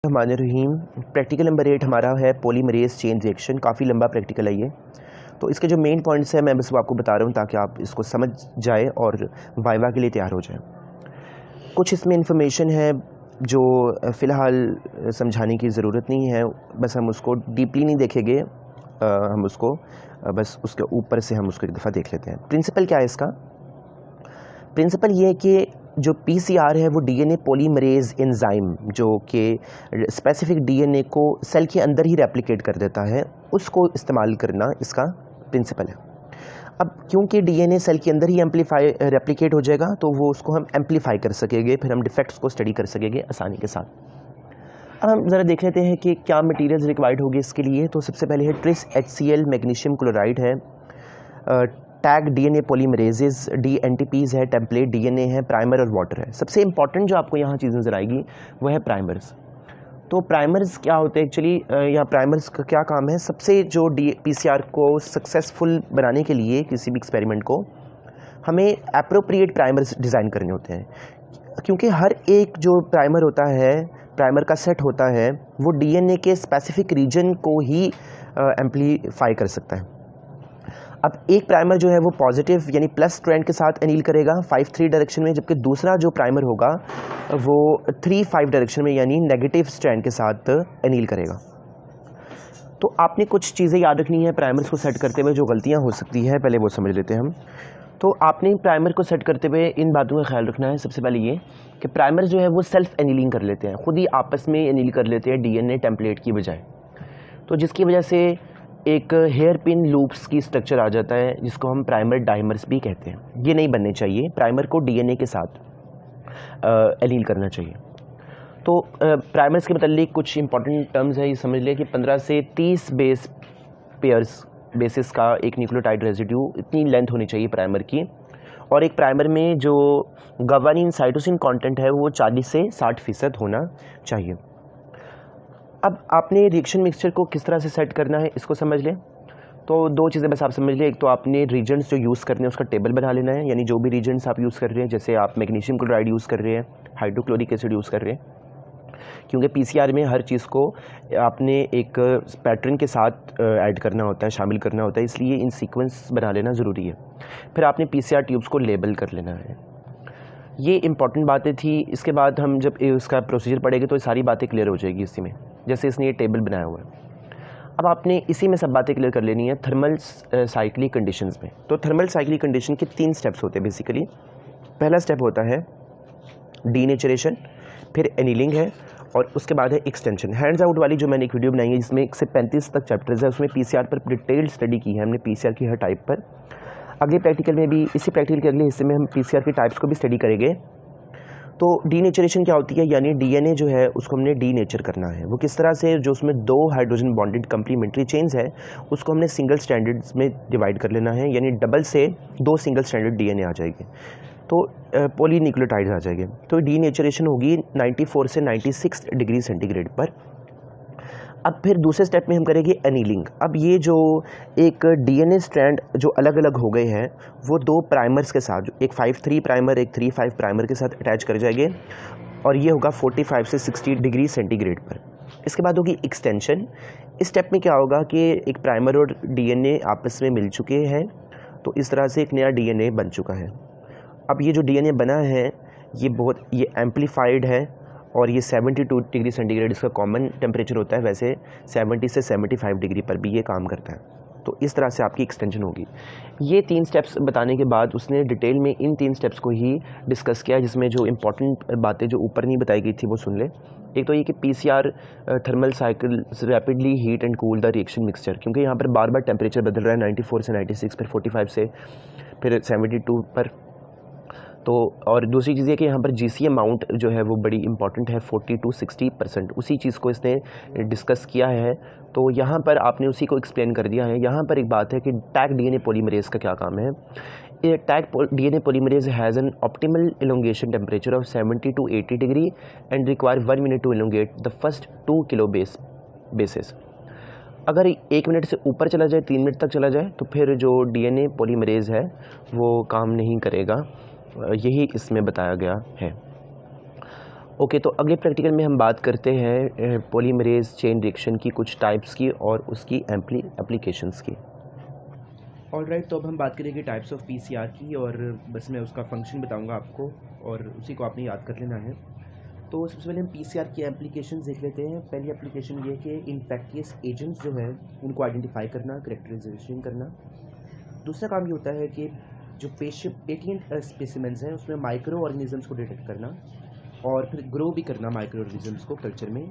हमारे रहीम। Practical number 8 हमारा है पॉलीमरेज चेन रिएक्शन। काफ़ी लंबा प्रैक्टिकल है ये। तो इसके जो मेन पॉइंट्स हैं मैं बस वो आपको बता रहा हूँ ताकि आप इसको समझ जाए और वाइवा के लिए तैयार हो जाए। कुछ इसमें इंफॉर्मेशन है जो फ़िलहाल समझाने की ज़रूरत नहीं है, बस हम उसको डीपली नहीं देखेंगे, हम उसको बस उसके ऊपर से हम उसको एक दफ़ा देख लेते हैं। प्रिंसिपल क्या है इसका? प्रिंसिपल ये है कि जो पीसीआर है वो डीएनए पॉलीमरेज एंजाइम जो कि स्पेसिफिक डीएनए को सेल के अंदर ही रेप्लिकेट कर देता है, उसको इस्तेमाल करना इसका प्रिंसिपल है। अब क्योंकि डीएनए सेल के अंदर ही रेप्लिकेट हो जाएगा तो वो उसको हम एम्पलीफाई कर सकेंगे, फिर हम डिफेक्ट्स को स्टडी कर सकेंगे आसानी के साथ। अब हम ज़रा देख लेते हैं कि क्या मटीरियल्स रिक्वायर्ड होगी इसके लिए। तो सबसे पहले है ट्रिस HCl मैग्नीशियम क्लोराइड है, टैग डीएनए पॉलीमरेजेस, डीएनटीपीज है, टेम्पलेट डीएनए है, प्राइमर और वाटर है। सबसे इंपॉर्टेंट जो आपको यहाँ चीज़ नज़र आएगी वो है प्राइमर्स। तो प्राइमर्स क्या होते हैं एक्चुअली? यहाँ प्राइमर्स का क्या काम है? सबसे जो पीसीआर को सक्सेसफुल बनाने के लिए किसी भी एक्सपेरिमेंट को हमें एप्रोप्रिएट प्राइमर्स डिज़ाइन करने होते हैं, क्योंकि हर एक जो प्राइमर होता है, प्राइमर का सेट होता है, वो डीएनए के स्पेसिफिक रीजन को ही एम्पलीफाई कर सकता है। अब एक प्राइमर जो है वो पॉजिटिव यानी प्लस स्ट्रैंड के साथ एनील करेगा 5-3 डायरेक्शन में, जबकि दूसरा जो प्राइमर होगा वो 3-5 डायरेक्शन में यानी नेगेटिव स्ट्रैंड के साथ एनील करेगा। तो आपने कुछ चीज़ें याद रखनी है प्राइमर्स को सेट करते हुए, जो गलतियां हो सकती है पहले वो समझ लेते हैं हम। तो आपने प्राइमर को सेट करते हुए इन बातों का ख्याल रखना है। सबसे पहले ये कि प्राइमर जो है वो सेल्फ एनीलिंग कर लेते हैं, खुद ही आपस में एनील कर लेते हैं डीएनए टेम्पलेट की बजाय, तो जिसकी वजह से एक हेयर पिन लूप्स की स्ट्रक्चर आ जाता है जिसको हम प्राइमर डाइमर्स भी कहते हैं। ये नहीं बनने चाहिए, प्राइमर को डीएनए के साथ एलील करना चाहिए। तो प्राइमर्स के मतलब कुछ इंपॉर्टेंट टर्म्स है, ये समझ लें कि 15 से 30 बेसिस का एक न्यूक्लियोटाइड रेजिड्यू, इतनी लेंथ होनी चाहिए प्राइमर की। और एक प्राइमर में जो गवानीन साइटोसिन कंटेंट है वो 40 से 60% होना चाहिए। अब आपने रिएक्शन मिक्सचर को किस तरह से सेट करना है इसको समझ लें। तो दो चीज़ें बस आप समझ लें। एक तो आपने रीजन्स जो यूज़ करने हैं उसका टेबल बना लेना है, यानी जो भी रीजन्स आप यूज़ कर रहे हैं, जैसे आप मैग्नीशियम क्लोराइड यूज़ कर रहे हैं, हाइड्रोक्लोरिक एसिड यूज़ कर रहे हैं, क्योंकि पीसीआर में हर चीज़ को आपने एक पैटर्न के साथ ऐड करना होता है, शामिल करना होता है, इसलिए इन सीक्वेंस बना लेना ज़रूरी है। फिर आपने पीसीआर ट्यूब्स को लेबल कर लेना है। ये इंपॉर्टेंट बातें थी। इसके बाद हम जब उसका प्रोसीजर पढ़ेंगे तो ये सारी बातें क्लियर हो जाएगी इसी में, जैसे इसने ये टेबल बनाया हुआ है। अब आपने इसी में सब बातें क्लियर कर लेनी है थर्मल साइक्लिक कंडीशंस में। तो थर्मल साइक्लिक कंडीशन के 3 स्टेप्स होते हैं बेसिकली। पहला स्टेप होता है डीनेचरेशन, फिर एनीलिंग है, और उसके बाद है एक्सटेंशन। हैंड्स आउट वाली जो मैंने एक वीडियो बनाई है जिसमें 1 से 35 तक चैप्टर्स है, उसमें पीसीआर पर डिटेल्ड स्टडी की है हमने, पीसीआर की हर टाइप पर। अगले प्रैक्टिकल में भी, इसी प्रैक्टिकल के अगले हिस्से में हम पीसीआर की टाइप्स को भी स्टडी करेंगे। तो डीनेचरेशन क्या होती है? यानी डीएनए जो है उसको हमने डीनेचर करना है। वो किस तरह से? जो उसमें 2 हाइड्रोजन बॉन्डेड कंप्लीमेंट्री चेन्स है उसको हमने सिंगल स्ट्रैंडेड में डिवाइड कर लेना है, यानी डबल से 2 सिंगल स्ट्रैंडेड डीएनए आ जाएंगे, तो पॉलीन्यूक्लियोटाइड्स आ जाएंगे। तो डीनेचरेशन होगी 94 से 96 डिग्री सेंटीग्रेड पर। अब फिर दूसरे स्टेप में हम करेंगे एनीलिंग। अब ये जो एक डीएनए स्ट्रैंड जो अलग अलग हो गए हैं वो 2 प्राइमर्स के साथ, एक 5-3 प्राइमर, एक 3-5 प्राइमर के साथ अटैच कर जाएंगे, और ये होगा 45 से 60 डिग्री सेंटीग्रेड पर। इसके बाद होगी एक्सटेंशन। इस स्टेप में क्या होगा कि एक प्राइमर और डीएनए आपस में मिल चुके हैं, तो इस तरह से एक नया डीएनए बन चुका है। अब ये जो डीएनए बना है ये एम्पलीफाइड है, और ये 72 डिग्री सेंटीग्रेड इसका कॉमन टेम्परेचर होता है, वैसे 70 से 75 डिग्री पर भी ये काम करता है। तो इस तरह से आपकी एक्सटेंशन होगी। ये 3 स्टेप्स बताने के बाद उसने डिटेल में इन 3 स्टेप्स को ही डिस्कस किया, जिसमें जो इंपॉर्टेंट बातें जो ऊपर नहीं बताई गई थी वो सुन ले। एक तो ये कि PCR thermal cycle rapidly heat and cool the reaction mixture, क्योंकि यहाँ पर बार बार टेम्परेचर बदल रहा है, 94 से 96, फिर 45 से फिर 72 पर। तो और दूसरी चीज़ ये कि यहाँ पर जीसी अमाउंट जो है वो बड़ी इंपॉर्टेंट है, 40 to 60%। उसी चीज़ को इसने डिस्कस किया है, तो यहाँ पर आपने उसी को एक्सप्लेन कर दिया है। यहाँ पर एक बात है कि टैग डीएनए पॉलीमरेज का क्या काम है। ये Taq DNA polymerase has an optimal elongation temperature of 70 to 80 degree and require 1 minute to elongate the first 2 kilo bases. अगर 1 मिनट से ऊपर चला जाए, 3 मिनट तक चला जाए, तो फिर जो डीएनए पॉलीमरेज है वो काम नहीं करेगा। यही इसमें बताया गया है। ओके, तो अगले प्रैक्टिकल में हम बात करते हैं पॉलीमरेज चेन रिएक्शन की कुछ टाइप्स की और उसकी एप्लीकेशंस की। ऑलराइट, तो अब हम बात करेंगे टाइप्स ऑफ पीसीआर की, और बस मैं उसका फंक्शन बताऊंगा आपको और उसी को आपने याद कर लेना है। तो सबसे पहले हम पीसीआर की एप्लीकेशंस देख लेते हैं। पहली एप्लीकेशन ये कि इन्फेक्टियस एजेंट्स जो है उनको आइडेंटिफाई करना, करेक्टराइजेशन करना। दूसरा काम ये होता है कि जो पेटेंट स्पेसिमेंस हैं उसमें माइक्रो ऑर्गेनिजम्स को डिटेक्ट करना और फिर ग्रो भी करना माइक्रो ऑर्गेनिजम्स को कल्चर में।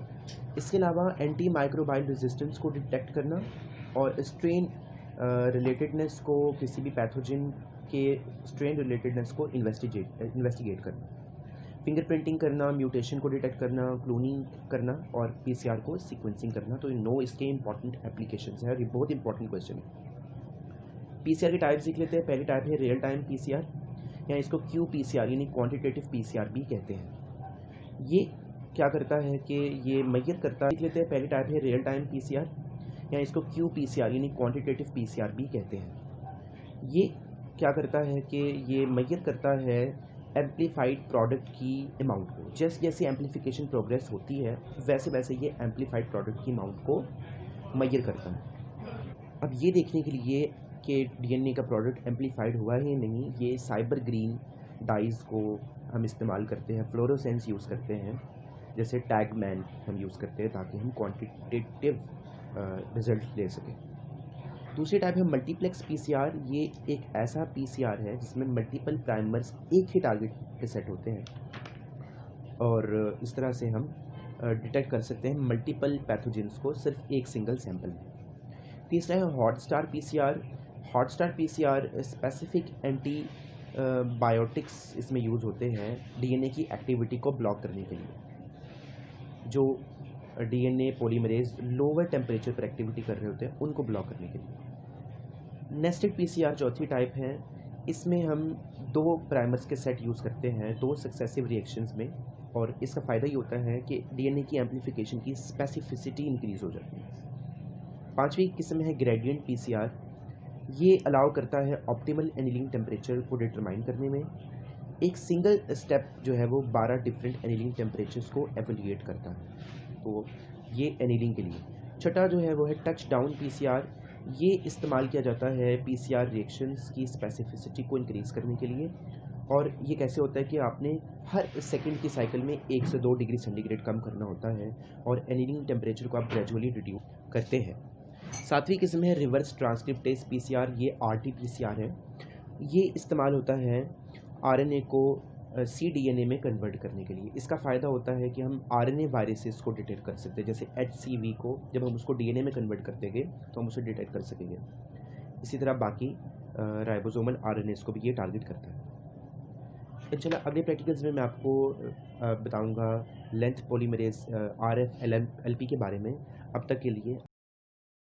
इसके अलावा एंटी माइक्रोबाइल रेजिस्टेंस को डिटेक्ट करना और स्ट्रेन रिलेटेडनेस को, किसी भी पैथोजन के स्ट्रेन रिलेटेडनेस को इन्वेस्टिगेट करना, फिंगरप्रिंटिंग करना, म्यूटेशन को डिटेक्ट करना, क्लोनिंग करना और पीसीआर को सीक्वेंसिंग करना। तो इन इसके इंपॉर्टेंट एप्लीकेशंस हैं और ये बहुत इंपॉर्टेंट क्वेश्चन है। पीसीआर के टाइप्स देख लेते हैं। पहली टाइप है रियल टाइम पीसीआर, या इसको क्यू पीसीआर यानी क्वांटिटेटिव पीसीआर भी कहते हैं। ये क्या करता है कि ये मैयर करता है, देख लेते हैं। पहली टाइप है रियल टाइम पीसीआर, या इसको क्यू पीसीआर यानी क्वांटिटेटिव पीसीआर भी कहते हैं। ये क्या करता है कि ये मैयर करता है एम्प्लीफाइड प्रोडक्ट की अमाउंट को। जैसे जैसे एम्प्लीफिकेशन प्रोग्रेस होती है वैसे वैसे ये एम्प्लीफाइड प्रोडक्ट की अमाउंट को मैयर करता है। अब ये देखने के लिए कि डीएनए का प्रोडक्ट एम्प्लीफाइड हुआ है या नहीं, ये साइबर ग्रीन डाइज़ को हम इस्तेमाल करते हैं, फ्लोरोसेंस यूज़ करते हैं, जैसे टैगमैन हम यूज़ करते हैं ताकि हम क्वांटिटेटिव रिजल्ट ले सकें। दूसरी टाइप है मल्टीप्लेक्स पीसीआर। ये एक ऐसा पीसीआर है जिसमें मल्टीपल प्राइमर्स एक ही टारगेट पे सेट होते हैं और इस तरह से हम डिटेक्ट कर सकते हैं मल्टीपल पैथोजेंस को सिर्फ एक सिंगल सैंपल में। तीसरा है hot star PCR. Hot star PCR specific anti biotics इसमें यूज़ होते हैं डीएनए की एक्टिविटी को ब्लॉक करने के लिए। जो डीएनए पॉलीमरेज लोअर टेम्परेचर पर एक्टिविटी कर रहे होते हैं उनको ब्लॉक करने के लिए। नेस्टेड पीसीआर चौथी टाइप है। इसमें हम दो प्राइमर्स के सेट यूज़ करते हैं दो सक्सेसिव रिएक्शंस में, और इसका फ़ायदा ये होता है कि डीएनए की एम्प्लीफिकेशन की स्पेसिफिसिटी इंक्रीज़ हो जाती है। पांचवी किस्म है ग्रेडियंट पीसीआर। ये अलाउ करता है ऑप्टिमल एनीलिंग टेम्परेचर को डिटरमाइन करने में। एक सिंगल स्टेप जो है वो 12 डिफरेंट एनीलिंग टेम्परेचर्स को एवेल्यूएट करता है, तो ये एनीलिंग के लिए। छठा जो है वो है टच डाउन पीसीआर। ये इस्तेमाल किया जाता है पीसीआर रिएक्शंस की स्पेसिफिसिटी को इंक्रीज़ करने के लिए, और ये कैसे होता है कि आपने हर सेकंड की साइकिल में 1 से 2 डिग्री सेंटीग्रेड कम करना होता है और एनीलिंग टेम्परेचर को आप ग्रेजुअली रिड्यूस करते हैं। सातवीं किस्म है रिवर्स ट्रांसक्रिप्टेज पीसीआर। ये आरटी पीसीआर है। ये इस्तेमाल होता है आरएनए को cDNA में कन्वर्ट करने के लिए। इसका फ़ायदा होता है कि हम आरएनए वायरसेस को डिटेक्ट कर सकते हैं, जैसे HCV को जब हम उसको डीएनए में कन्वर्ट कर देंगे तो हम उसे डिटेक्ट कर सकेंगे। इसी तरह बाकी राइबोसोमल आरएनएस को भी ये टारगेट करता है। इंशाल्लाह अगले प्रैक्टिकल्स में मैं आपको बताऊंगा लेंथ पॉलीमरेज RFLP के बारे में। अब तक के लिए